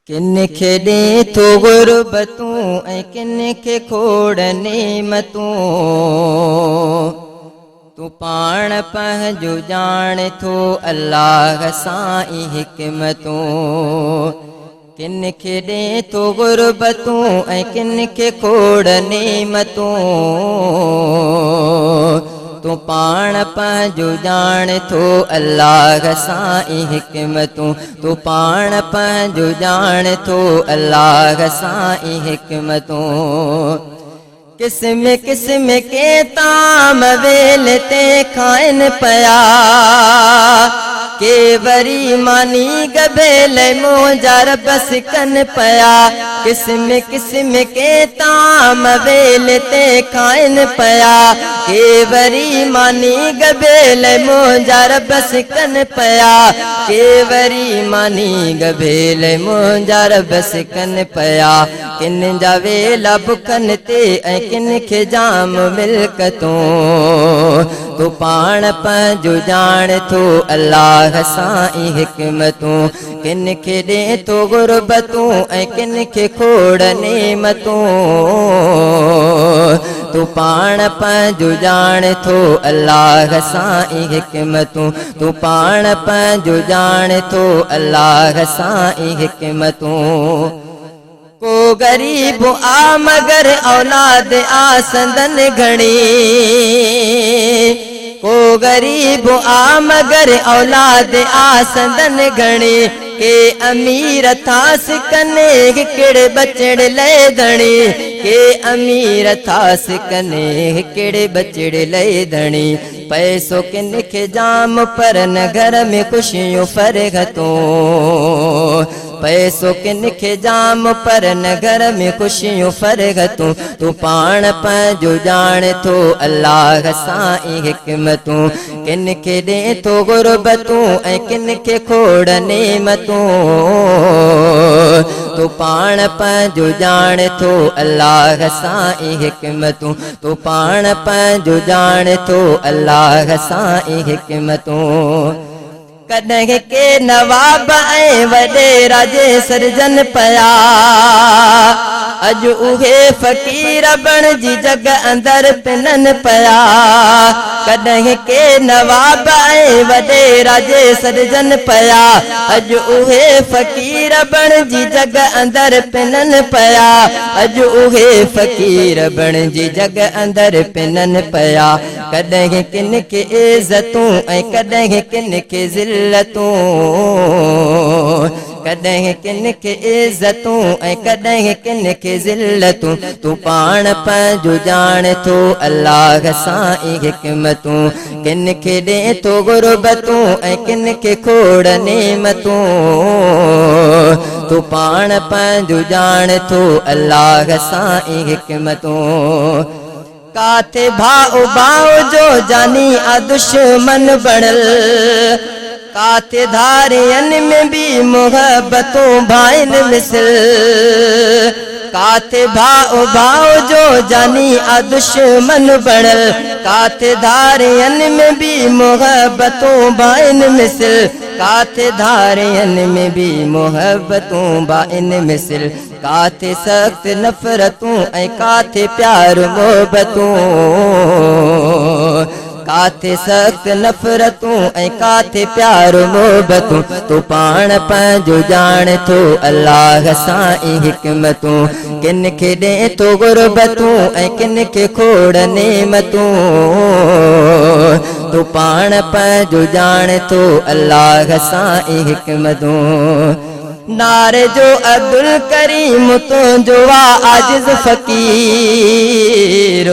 किन खे ॾे थो गुरबतूं ऐं किन खे खोड़ नेमतूं। तूं पाण पंहिंजो ॼाण थो अल्लाह सां ई हिकमतूं। किन खे ॾे थो गुरबतूं ऐं किन खे खोड़ नेमतूं। तूं पाण पंहिंजो ॼाण थो अल्लाह सां ई हिकमतूं। तूं पाण पंहिंजो ॼाण थो अल्लाह सां ई हिकमतूं। किस्म किस्म के ताम वेल ते खाइनि पिया, के वरी मानी गबेल मोजा रबस कनि पिया। किस्म किस्म के ताम वेल ते खाइनि पिया, के वरी मानी गबेल मोजा रबस कनि पिया। के वरी मानी गबेल मोजा रबस कनि पिया। किन जा वेला बुखनि ते ऐं किन खे जाम मिल्कतूं। तूं पाण पंहिंजो ॼाण थो अल्लाह सां ई हिकमतूं। किन खे ॾे थो गुरबतूं ऐं किन खे खोड़ नेमतूं। तूं पाण पंहिंजो ॼाण थो अल्लाह सां ई हिकमतूं। तूं पाण पंहिंजो ॼाण थो अल्लाह सां ई हिकमतूं। को गरीब आ मगर औलाद आ संदन घणी। को गरीब आ मगर औलाद आ संदन घणी। के अमीर था सिकने किड़े बचड़ ले धणी। के अमीर था सिकने किड़े बचड़ ले धणी। पैसो किन खे जाम पर न घर में खुशियों फरगतूं। पैसो किन खे जाम पर न घर में खुशियों फरगतूं। तूं पाण पंहिंजो ॼाण थो अल्लाह सां ई हिकमतूं। किन खे ॾे थो गुरबतूं ऐं किन खे खोड़ नेमतूं। तूं पाण पंहिंजो ॼाण थो अल्लाह सां ई हिकमतूं। तूं पाण पंहिंजो ॼाण थो अल्लाह सां ई हिकमतूं। कॾहिं के नवाब ऐं वॾेरा जे सरजन पिया, अॼु उहे फ़क़ीर बणिजी जग अंदर पिननि पिया। कॾहिं के नवाब ऐं वॾेरा जे सरजन पिया, अॼु उहे फ़क़ीर बणिजी जग अंदर पिननि पिया। अॼु उहे फ़क़ीर बणिजी जग अंदर पिननि पिया। कॾहिं किन खे इज़तूं ऐं कॾहिं किन खे ज़िल्लतूं। कॾहिं किन खे इज़तूं ऐं कॾहिं किन खे ज़िल्लतूं। तूं पाण पंहिंजो ॼाण थो अल्लाह सां ई हिकमतूं। किन खे ॾे थो गुरबतूं ऐं किन खे खोड़ नेमतूं। तूं पाण पंहिंजो ॼाण थो अल्लाह सां ई हिकमतूं। काथे भाउ भाउ जो जानी आ दुश्मन बणल, काथे धारियन में भी मोहब्बतों भाइन मिसल। काथे भाउ भाउ जो जानी आ दुश्मन बणल, काथे धारियन में भी मोहब्बतों भाइन मिसल। काथे धारियन में भी मोहब्बतों भाइन मिसल। काथे सख्त नफरतूं ऐं काथे प्यार मोहब्बतूं। काथे सख्त नफरतूं ऐं काथे प्यार मोहब्बतूं। तूं पाण पंहिंजो ॼाण थो अल्लाह सां ई हिकमतूं। किन खे ॾे थो गुरबतूं ऐं किन खे खोड़ नेमतूं। तूं पाण पंहिंजो ॼाण थो अल्लाह सां ई हिकमतूं। नारे जो अब्दुल करीम तुंहिंजो आ आजिज़ फ़क़ीर।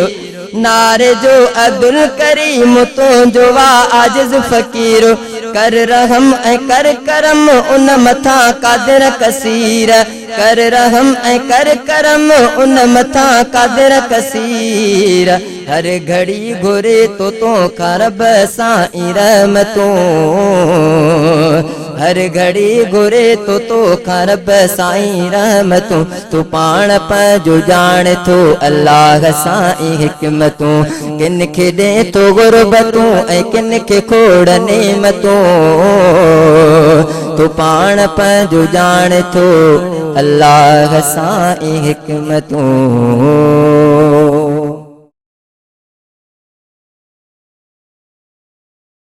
नारे जो अब्दुल करीम तुंहिंजो आ आजिज़ फ़क़ीर। कर रहम ऐं कर करम उन मथां क़ादिर कसीर। कर रहम ऐं कर करम उन मथां क़ादिर कसीर। हर घड़ी घुरे तो खां रब सां ई रहमतूं। हर घड़ी घुरे तो खां रब सां ई रहमतूं। तूं पाण पंहिंजो ॼाण थो अल्लाह सां ई हिकमतूं। किन खे ॾे थो गुरबतूं ऐं किन खे खोड़ नेमतूं। तू पाण पंहिंजो ॼाण थो अल्लाह सां ई हिकमतूं।